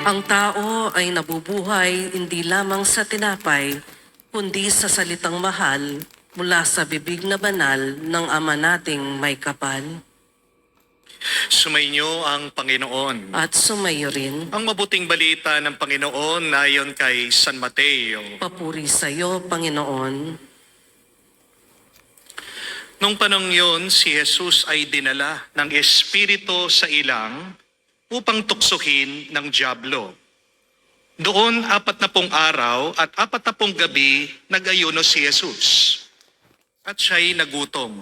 Ang tao ay nabubuhay hindi lamang sa tinapay, kundi sa salitang mahal mula sa bibig na banal ng Ama nating may kapal. Sumainyo ang Panginoon. At sumayo rin, Ang mabuting balita ng Panginoon ayon kay San Mateo. papuri sa iyo, Panginoon. Nung panong yun, si Jesus ay dinala ng Espiritu sa ilang upang tuksohin ng dyablo. Doon 40 araw at 40 gabi nag-ayuno si Jesus. At siya'y nagutom.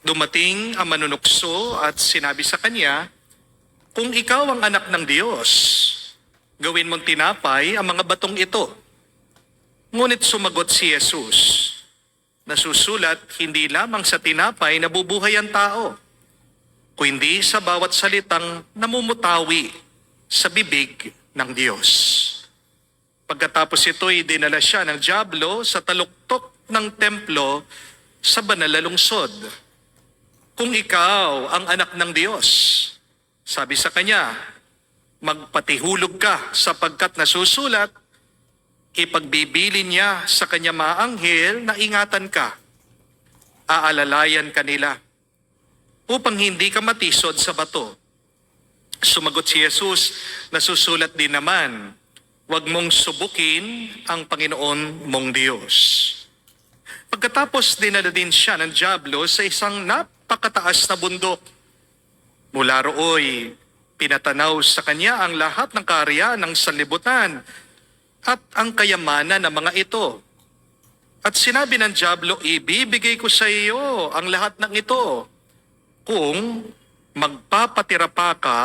Dumating ang manunukso at sinabi sa kanya, "Kung ikaw ang anak ng Diyos, gawin mong tinapay ang mga batong ito." Ngunit sumagot si Jesus, "Nasusulat, hindi lamang sa tinapay nabubuhay ang tao, kundi sa bawat salitang namumutawi sa bibig ng Diyos." Pagkatapos ito'y dinala siya ng dyablo sa taluktok ng templo sa banal na lungsod. "Kung ikaw ang anak ng Diyos," sabi sa kanya, "magpatihulog ka sapagkat nasusulat, ipagbibilin niya sa kanya mga anghel na ingatan ka, aalalayan kanila, upang hindi ka matisod sa bato." Sumagot si Jesus, "Nasusulat din naman, huwag mong subukin ang Panginoon mong Diyos." Pagkatapos dinala din siya ng dyablo sa isang napakataas na bundok. Mula rooy, pinatanaw sa kanya ang lahat ng kaharian ng sanlibutan at ang kayamanan ng mga ito. At sinabi ng dyablo, "Ibibigay ko sa iyo ang lahat ng ito kung magpapatira pa ka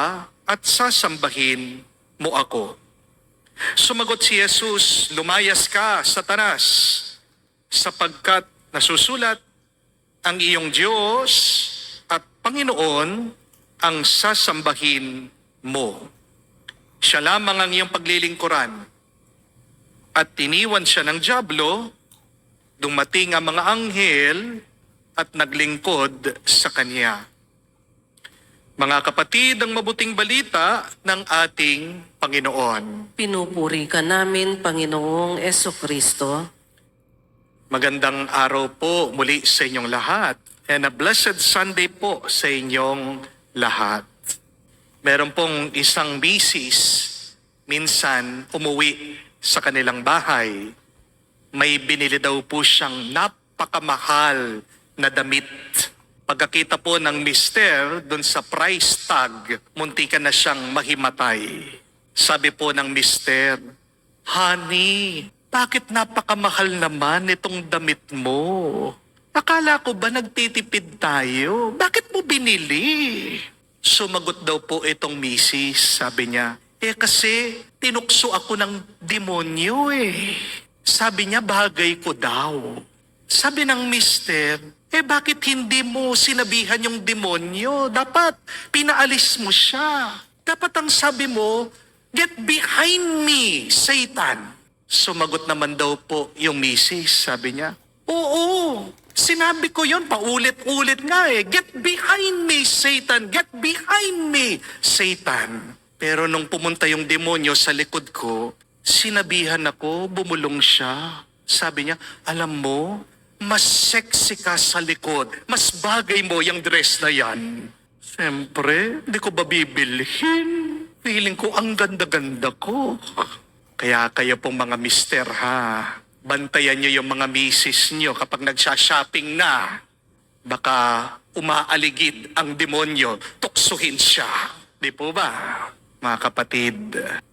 at sasambahin mo ako." Sumagot si Jesus, "Lumayas ka, Satanas, sapagkat nasusulat, ang iyong Diyos at Panginoon ang sasambahin mo. Siya lamang ang iyong paglilingkuran." At tiniwan siya ng dyablo, dumating ang mga anghel at naglingkod sa kanya. Mga kapatid, ang mabuting balita ng ating Panginoon. Pinupuri ka namin, Panginoong Esukristo. Magandang araw po muli sa inyong lahat and a blessed Sunday po sa inyong lahat. Meron pong isang misis, minsan umuwi sa kanilang bahay. May binili daw po siyang napakamahal na damit. Pagkakita po ng mister dun sa price tag, muntikan na siyang mahimatay. Sabi po ng mister, "Honey, bakit napakamahal naman itong damit mo? Akala ko ba nagtitipid tayo? Bakit mo binili?" Sumagot daw po itong misis, sabi niya, kasi tinukso ako ng demonyo eh. Sabi niya, bagay ko daw." Sabi ng mister, bakit hindi mo sinabihan yung demonyo? Dapat pinaalis mo siya. Dapat ang sabi mo, "Get behind me, Satan." Sumagot naman daw po yung misis, sabi niya, "Oo, sinabi ko yon paulit-ulit nga eh. Get behind me, Satan. Get behind me, Satan." Pero nung pumunta yung demonyo sa likod ko, sinabihan ako, bumulong siya. Sabi niya, "Alam mo, mas sexy ka sa likod. Mas bagay mo yung dress na yan." Siyempre, di ko ba bibilhin? Feeling ko ang ganda-ganda ko. Kaya kayo pong mga mister ha, bantayan nyo yung mga misis nyo kapag nagsha-shopping na. Baka umaaligid ang demonyo, tuksuhin siya. Di po ba? Mga kapatid,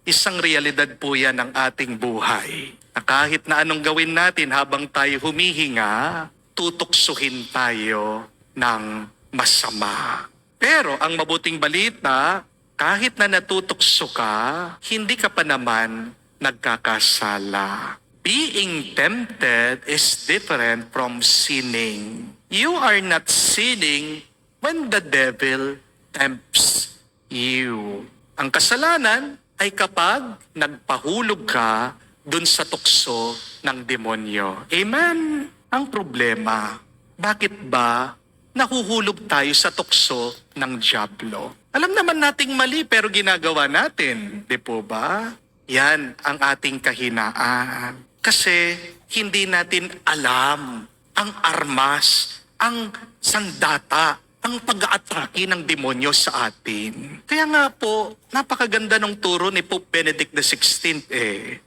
isang realidad po yan ng ating buhay. Na kahit na anong gawin natin habang tayo humihinga, tutuksuhin tayo ng masama. Pero ang mabuting balita, kahit na natutukso ka, hindi ka pa naman nagkakasala. Being tempted is different from sinning. You are not sinning when the devil tempts you. Ang kasalanan ay kapag nagpahulog ka dun sa tukso ng demonyo. Amen? Ang problema, bakit ba nahuhulog tayo sa tukso ng dyablo. Alam naman nating mali pero ginagawa natin, di po ba? Yan ang ating kahinaan. Kasi hindi natin alam ang armas, ang sandata, ang pag-aatake ng demonyo sa atin. Kaya nga po, napakaganda ng turo ni Pope Benedict XVI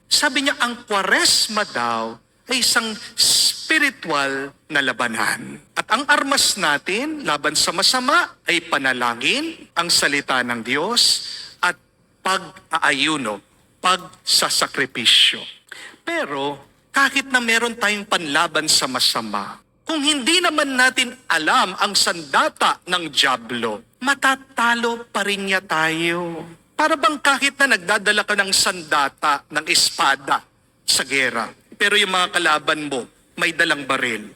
Sabi niya, ang Kwaresma daw ay isang spiritual na labanan. At ang armas natin laban sa masama ay panalangin, ang salita ng Diyos, at pag-aayuno, pagsasakripisyo. Pero kahit na meron tayong panlaban sa masama, kung hindi naman natin alam ang sandata ng dyablo, matatalo pa rin niya tayo. Para bang kahit na nagdadala ka ng sandata, ng espada sa gera, pero yung mga kalaban mo may dalang baril,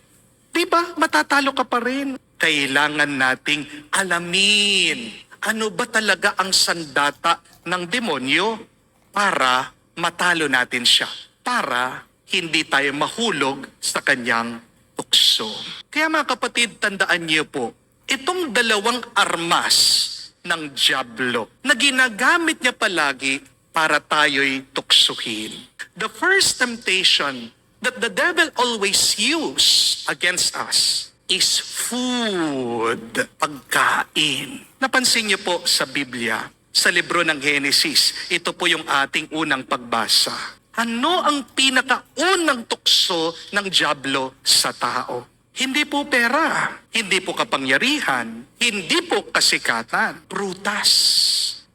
di ba matatalo ka pa rin? Kailangan nating alamin ano ba talaga ang sandata ng demonyo para matalo natin siya, para hindi tayo mahulog sa kanyang tukso. Kaya mga kapatid, tandaan niyo po, itong dalawang armas ng dyablo na ginagamit niya palagi para tayo'y tuksuhin. The first temptation that the devil always use against us is food, pagkain. Napansin niyo po sa Biblia, sa libro ng Genesis, ito po yung ating unang pagbasa. Ano ang pinakaunang tukso ng dyablo sa tao? Hindi po pera, hindi po kapangyarihan, hindi po kasikatan, prutas,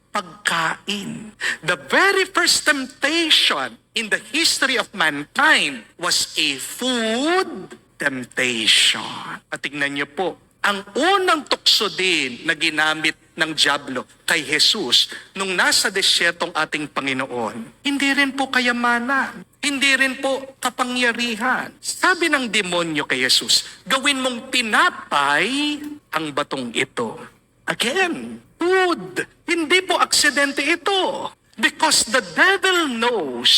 pagkain. The very first temptation in the history of mankind was a food temptation. At tingnan niyo po, ang unang tukso din na ginamit ng dyablo kay Jesus nung nasa desyertong ating Panginoon, hindi rin po kayamanan, hindi rin po kapangyarihan. Sabi ng demonyo kay Jesus, gawin mong tinapay ang batong ito. Again, food. Hindi po aksidente ito. Because the devil knows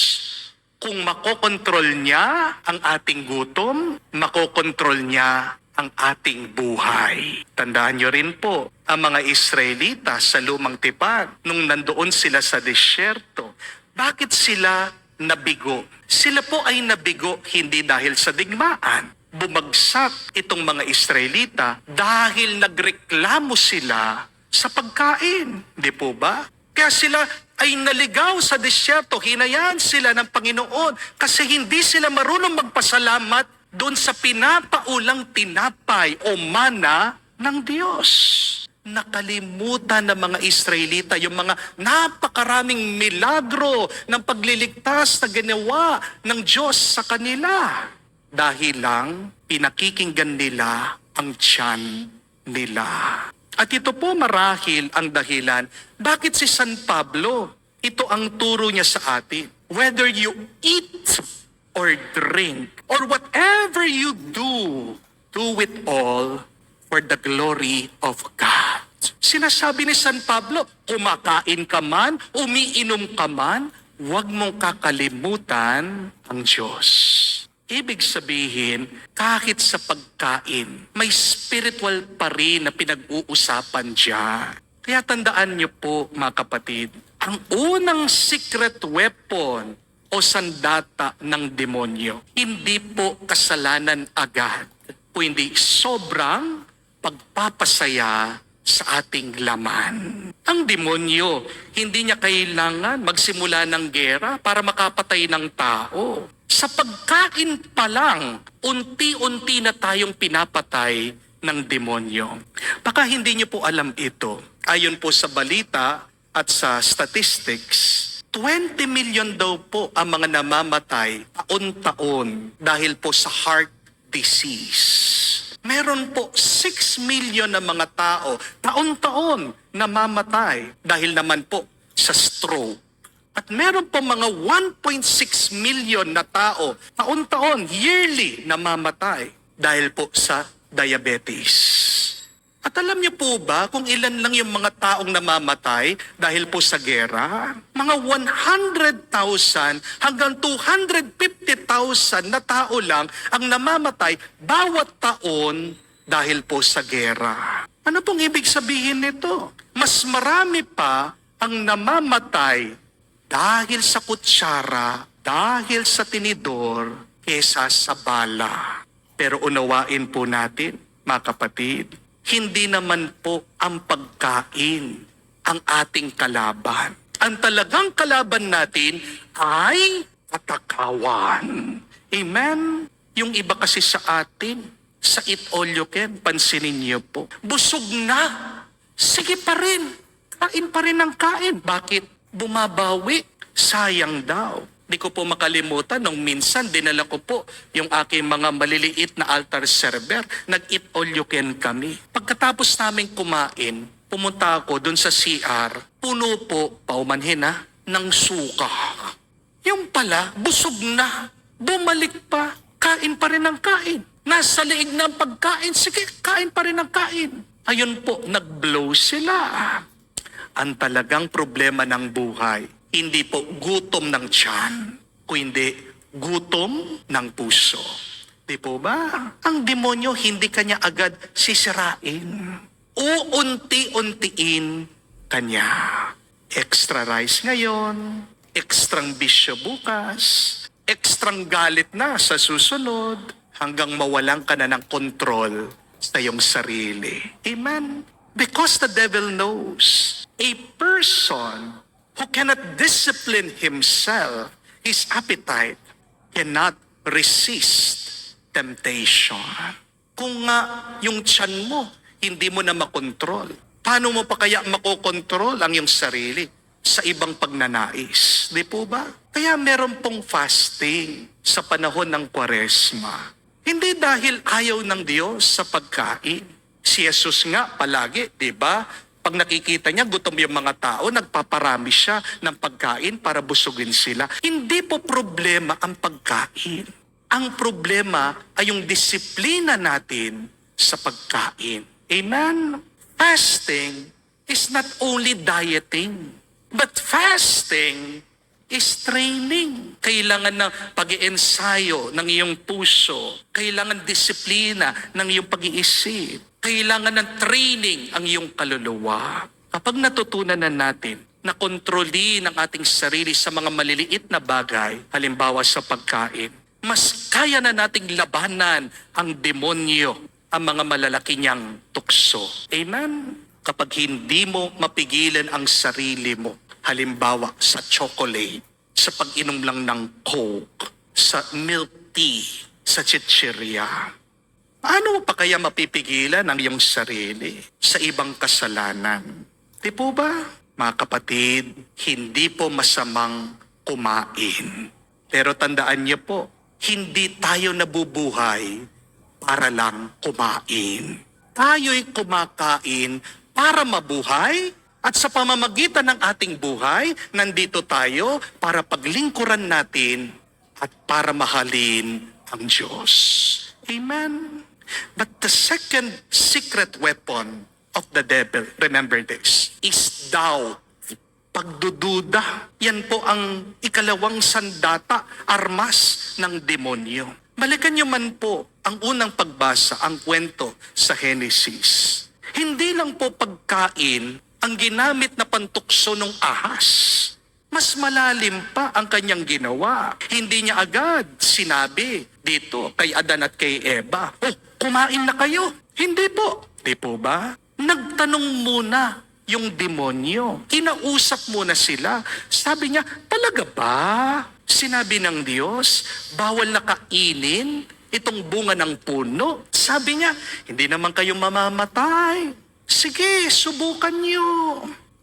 kung makokontrol niya ang ating gutom, makokontrol niya ang ating buhay. Tandaan nyo rin po, ang mga Israelita sa lumang tipan, nung nandoon sila sa disyerto, bakit sila nabigo? Sila po ay nabigo hindi dahil sa digmaan. Bumagsak itong mga Israelita dahil nagreklamo sila sa pagkain. Di po ba? Kaya sila ay naligaw sa disyerto, hinayaan sila ng Panginoon kasi hindi sila marunong magpasalamat doon sa pinapaulang tinapay o mana ng Diyos. Nakalimutan ng mga Israelita yung mga napakaraming milagro ng pagliligtas na ginawa ng Diyos sa kanila. Dahil lang pinakikinggan nila ang tiyan nila. At ito po marahil ang dahilan bakit si San Pablo, ito ang turo niya sa atin. Whether you eat or drink, or whatever you do, do it all for the glory of God. Sinasabi ni San Pablo, kumakain ka man, umiinom ka man, huwag mong kakalimutan ang Diyos. Ibig sabihin, kahit sa pagkain, may spiritual pa rin na pinag-uusapan diyan. Kaya tandaan niyo po mga kapatid, ang unang secret weapon o sandata ng demonyo, hindi po kasalanan agad, kundi sobrang pagpapasaya sa ating laman. Ang demonyo, hindi niya kailangan magsimula ng gera para makapatay ng tao. Sa pagkain pa lang, unti-unti na tayong pinapatay ng demonyo. Baka hindi niyo po alam ito. Ayon po sa balita at sa statistics, 20 million daw po ang mga namamatay taon-taon dahil po sa heart disease. Meron po 6 million na mga tao taon-taon namamatay dahil naman po sa stroke. At meron po mga 1.6 million na tao taon-taon, yearly namamatay dahil po sa diabetes. At alam niyo po ba kung ilan lang yung mga taong namamatay dahil po sa gera? Mga 100,000 hanggang 250,000 na tao lang ang namamatay bawat taon dahil po sa gera. Ano pong ibig sabihin nito? Mas marami pa ang namamatay dahil sa kutsara, dahil sa tinidor, kesa sa bala. Pero unawain po natin, mga kapatid, hindi naman po ang pagkain ang ating kalaban. Ang talagang kalaban natin ay katakawan. Amen? Yung iba kasi sa atin, sa eat all you can, pansinin niyo po. Busog na. Sige pa rin. Kain pa rin ng kain. Bakit? Bumabawi. Sayang daw. Di ko po makalimutan nung minsan dinala ko po yung aking mga maliliit na altar server. Nag-eat all you can kami. Pagkatapos namin kumain, pumunta ako dun sa CR. Puno po, paumanhin na, ng suka. Yung pala, busog na. Bumalik pa. Kain pa rin ng kain. Nasa liig ng pagkain. Sige, kain pa rin ng kain. Ayun po, nag-blow sila. Ang talagang problema ng buhay, hindi po gutom ng tiyan, kundi gutom ng puso. Di po ba? Ang demonyo hindi kanya agad sisirain. Uunti-untiin kanya. Extra rice ngayon, extrang bisyo bukas, extrang galit na sa susunod, hanggang mawalan ka na ng kontrol sa iyong sarili. Amen? Because the devil knows a person who cannot discipline himself, his appetite, cannot resist temptation. Kung nga yung tiyan mo, hindi mo na makontrol, paano mo pa kaya makokontrol ang iyong sarili sa ibang pagnanais? Di po ba? Kaya meron pong fasting sa panahon ng Kwaresma. Hindi dahil ayaw ng Diyos sa pagkain. Si Jesus nga palagi, di ba? Pag nakikita niya, gutom yung mga tao, nagpaparami siya ng pagkain para busugin sila. Hindi po problema ang pagkain. Ang problema ay yung disiplina natin sa pagkain. Amen? Fasting is not only dieting, but fasting is training. Kailangan ng pag-iensayo ng iyong puso. Kailangan disiplina ng iyong pag-iisip. Kailangan ng training ang iyong kaluluwa. Kapag natutunan na natin na kontrolin ang ating sarili sa mga maliliit na bagay, halimbawa sa pagkain, mas kaya na nating labanan ang demonyo, ang mga malalaki niyang tukso. Amen? Kapag hindi mo mapigilan ang sarili mo, halimbawa sa chocolate, sa pag-inom lang ng Coke, sa milk tea, sa chichirya, paano mo pa kaya mapipigilan ang iyong sarili sa ibang kasalanan? Di po ba? Mga kapatid, hindi po masamang kumain. Pero tandaan niyo po, hindi tayo nabubuhay para lang kumain. Tayo'y kumakain para mabuhay, at sa pamamagitan ng ating buhay, nandito tayo para paglingkuran natin at para mahalin ang Diyos. Amen? But the second secret weapon of the devil, remember this, is doubt. Pagdududa. Yan po ang ikalawang sandata, armas ng demonyo. Balikan niyo man po ang unang pagbasa, ang kwento sa Genesis. Hindi lang po pagkain ang ginamit na pantukso ng ahas. Mas malalim pa ang kanyang ginawa. Hindi niya agad sinabi dito kay Adan at kay Eva, "Oh, kumain na kayo." Hindi po. Di po ba? Nagtanong muna yung demonyo. Kinausap muna sila. Sabi niya, "Talaga ba? Sinabi ng Diyos, bawal na kainin itong bunga ng puno." Sabi niya, "Hindi naman kayo mamamatay. Sige, subukan niyo."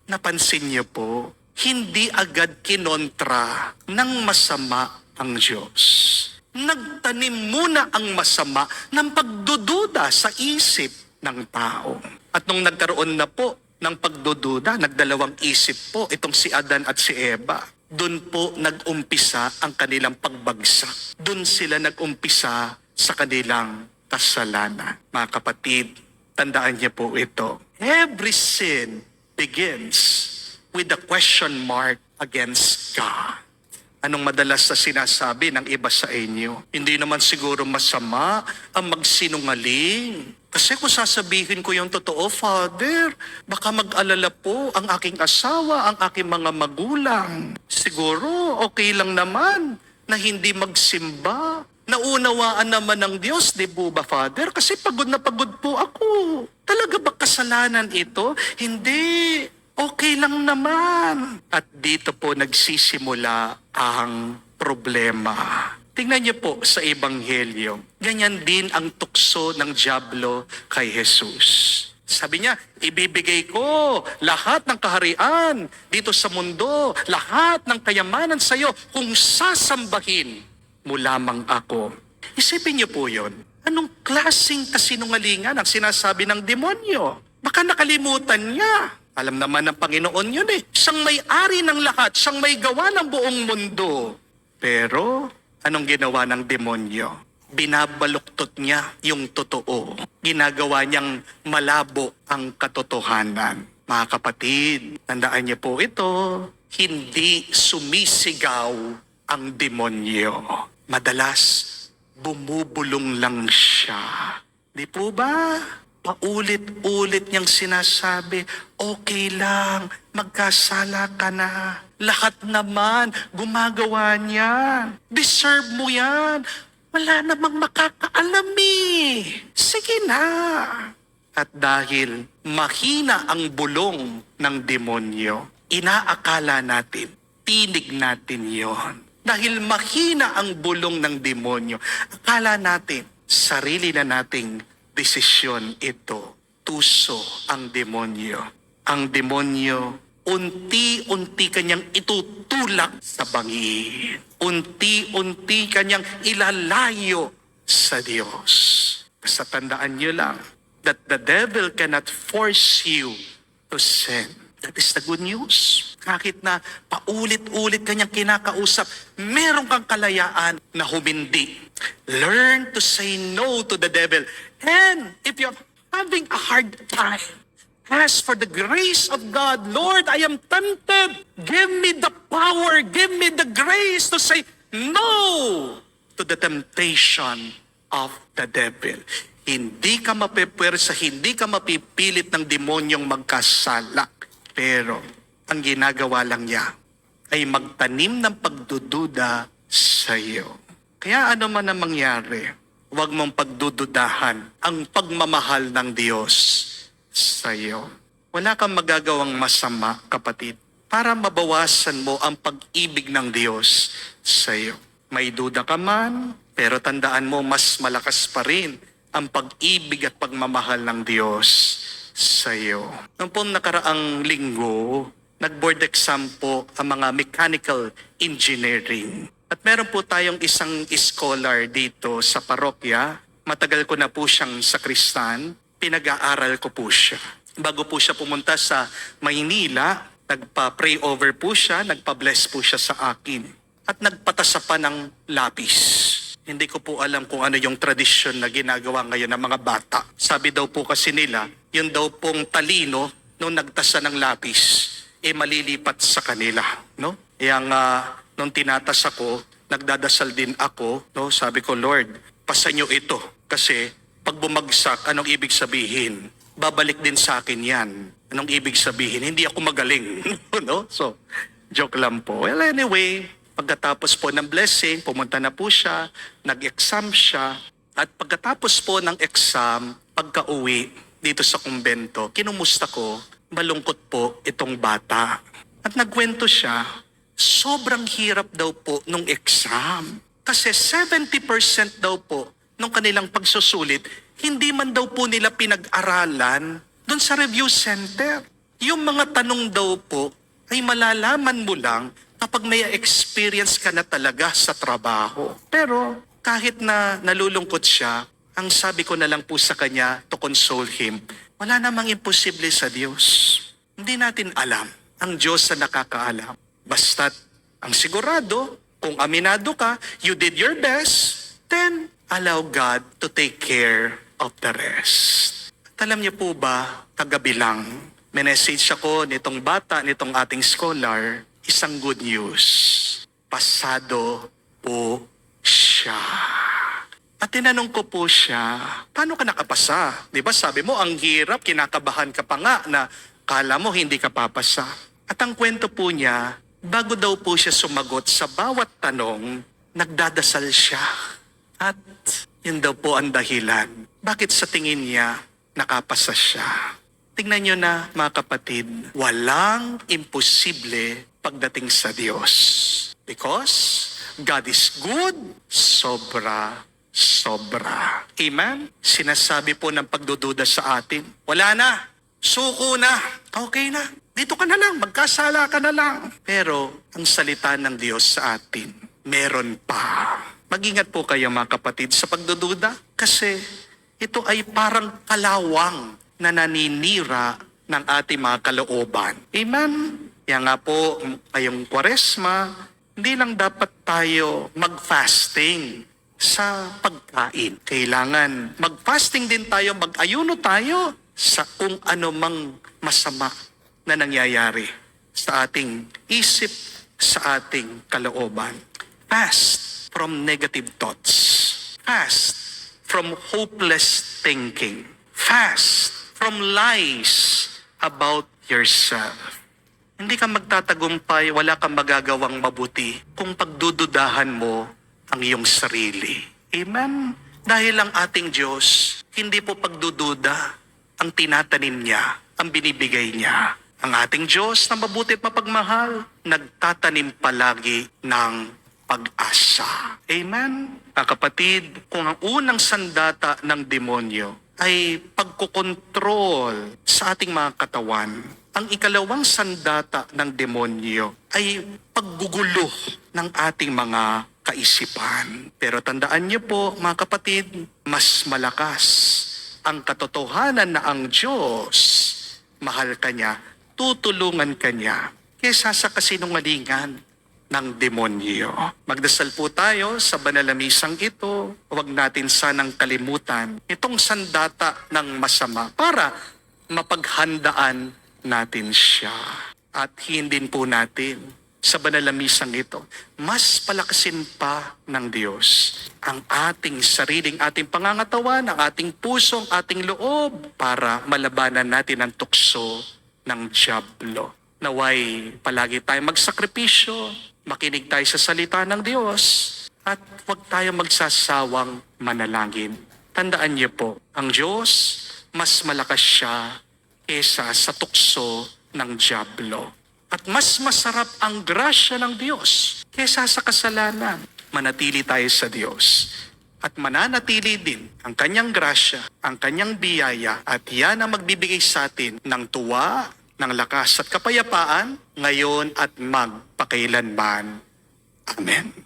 Napansin niyo po, hindi agad kinontra ng masama ang Diyos. Nagtanim muna ang masama ng pagdududa sa isip ng tao. At nung nagkaroon na po ng pagdududa, nagdalawang isip po itong si Adan at si Eva. Doon po nag-umpisa ang kanilang pagbagsak. Doon sila nag-umpisa sa kanilang kasalanan. Mga kapatid, tandaan niyo po ito. Every sin begins with a question mark against God. Anong madalas na sinasabi ng iba sa inyo? Hindi naman siguro masama ang magsinungaling. Kasi kung sasabihin ko yung totoo, Father, baka mag-alala po ang aking asawa, ang aking mga magulang. Siguro, okay lang naman na hindi magsimba. Naunawaan naman ng Diyos, di po ba, Father? Kasi pagod na pagod po ako. Talaga ba kasalanan ito? Hindi. Okay lang naman. At dito po nagsisimula ang problema. Tingnan niyo po sa Ebanghelyo. Ganyan din ang tukso ng dyablo kay Jesus. Sabi niya, ibibigay ko lahat ng kaharian dito sa mundo, lahat ng kayamanan sa iyo kung sasambahin mo lamang ako. Isipin niyo po yun. Anong klaseng kasinungalingan ang sinasabi ng demonyo? Baka nakalimutan niya. Alam naman ng Panginoon yun eh. Siyang may-ari ng lahat, siyang may gawa ng buong mundo. Pero anong ginawa ng demonyo? Binabaluktot niya yung totoo. Ginagawa niyang malabo ang katotohanan. Mga kapatid, tandaan niyo po ito, hindi sumisigaw ang demonyo. Madalas, bumubulong lang siya. Di po ba? Paulit-ulit niyang sinasabi, okay lang, magkasala ka na. Lahat naman, gumagawa niyan. Deserve mo yan. Wala namang makakaalam eh. Sige na. At dahil mahina ang bulong ng demonyo, inaakala natin, tinig natin yon. Dahil mahina ang bulong ng demonyo, akala natin, sarili na nating desisyon ito. Tuso ang demonyo. Ang demonyo, unti-unti kanyang itutulak sa bangin. Unti-unti kanyang ilalayo sa Diyos. Basta tandaan nyo lang that the devil cannot force you to sin. That is the good news. Kahit na paulit-ulit kanyang kinakausap, meron kang kalayaan na humindi. Learn to say no to the devil. And if you're having a hard time, ask for the grace of God. Lord, I am tempted. Give me the power. Give me the grace to say no to the temptation of the devil. Hindi ka mapipwersa, hindi ka mapipilit ng demonyong magkasala. Pero ang ginagawa lang niya ay magtanim ng pagdududa sa iyo. Kaya ano man ang mangyari, huwag mong pagdududahan ang pagmamahal ng Diyos sa iyo. Wala kang magagawang masama, kapatid, para mabawasan mo ang pag-ibig ng Diyos sa iyo. May duda ka man, pero tandaan mo mas malakas pa rin ang pag-ibig at pagmamahal ng Diyos sa iyo. Noong pong nakaraang linggo, nag-board exam po ang mga mechanical engineering. At meron po tayong isang scholar dito sa parokya. Matagal ko na po siyang sakristan. Pinag-aaral ko po siya. Bago po siya pumunta sa Maynila, nagpa-pray over po siya, nagpa-bless po siya sa akin. At nagpatasa pa ng lapis. Hindi ko po alam kung ano yung tradisyon na ginagawa ngayon ng mga bata. Sabi daw po kasi nila, yun daw pong talino nung nagtasa ng lapis, malilipat sa kanila. No? Yang nung tinatas ako, nagdadasal din ako. No? Sabi ko, Lord, pasa nyo ito. Kasi pag bumagsak, anong ibig sabihin? Babalik din sa akin yan. Anong ibig sabihin? Hindi ako magaling. No? So, joke lang po. Well, anyway, pagkatapos po ng blessing, pumunta na po siya, nag-exam siya, at pagkatapos po ng exam, pagka-uwi dito sa kumbento, kinumusta ko, malungkot po itong bata. At nagkwento siya, sobrang hirap daw po nung exam. Kasi 70% daw po nung kanilang pagsusulit, hindi man daw po nila pinag-aralan doon sa review center. Yung mga tanong daw po ay malalaman mo lang kapag may experience ka na talaga sa trabaho. Pero kahit na nalulungkot siya, ang sabi ko na lang po sa kanya to console him, wala namang imposible sa Diyos. Hindi natin alam. Ang Diyos na nakakaalam. Basta't ang sigurado, kung aminado ka, you did your best, then allow God to take care of the rest. At alam niyo po ba, kagabi lang, may message ako nitong bata, nitong ating scholar, isang good news. Pasado po siya. At tinanong ko po siya, paano ka nakapasa? Di ba sabi mo, ang hirap, kinakabahan ka pa nga na kala mo hindi ka papasa. At ang kwento po niya, bago daw po siya sumagot sa bawat tanong, nagdadasal siya. At yun daw po ang dahilan. Bakit sa tingin niya, nakapasa siya? Tingnan nyo na mga kapatid, walang imposible pagdating sa Diyos. Because God is good, sobra. Amen? Sinasabi po ng pagdududa sa atin, wala na, suko na, okay na, dito ka na lang, magkasala ka na lang. Pero ang salita ng Diyos sa atin, meron pa. Mag-ingat po kayo mga kapatid sa pagdududa kasi ito ay parang kalawang na naninira ng ating mga kalooban. Amen? Kaya nga po, ngayong Kwaresma, hindi lang dapat tayo mag-fasting sa pagkain. Kailangan mag-fasting din tayo, mag-ayuno tayo sa kung ano mang masama na nangyayari sa ating isip, sa ating kalooban. Fast from negative thoughts. Fast from hopeless thinking. Fast from lies about yourself. Hindi ka magtatagumpay, wala kang magagawang mabuti kung pagdududahan mo ang iyong sarili. Amen? Dahil ang ating Diyos, hindi po pagdududa ang tinatanim niya, ang binibigay niya. Ang ating Diyos na mabuti at mapagmahal, nagtatanim palagi ng pag-asa. Amen? Mga kapatid, kung ang unang sandata ng demonyo ay pagkokontrol sa ating mga katawan, ang ikalawang sandata ng demonyo ay paggugulo ng ating mga kaisipan. Pero tandaan niyo po, mga kapatid, mas malakas ang katotohanan na ang Diyos, mahal ka niya, tutulungan ka niya, kaysa sa kasinungalingan ng demonyo. Magdasal po tayo sa banal na misang ito. Huwag natin sanang kalimutan itong sandata ng masama para mapaghandaan natin siya. At hindin po natin sa banal na misang ito, mas palakasin pa ng Diyos ang ating sariling, ating pangangatawan, ang ating puso, ang ating loob para malabanan natin ang tukso ng dyablo. Naway palagi tayong magsakripisyo, makinig tayo sa salita ng Diyos, at huwag tayo magsasawang manalangin. Tandaan niyo po, ang Diyos, mas malakas siya kesa sa tukso ng dyablo. At mas masarap ang grasya ng Diyos kesa sa kasalanan. Manatili tayo sa Diyos. At mananatili din ang kanyang grasya, ang kanyang biyaya, at yan ang magbibigay sa atin ng tuwa, ng lakas at kapayapaan, ngayon at magpakailanman. Amen.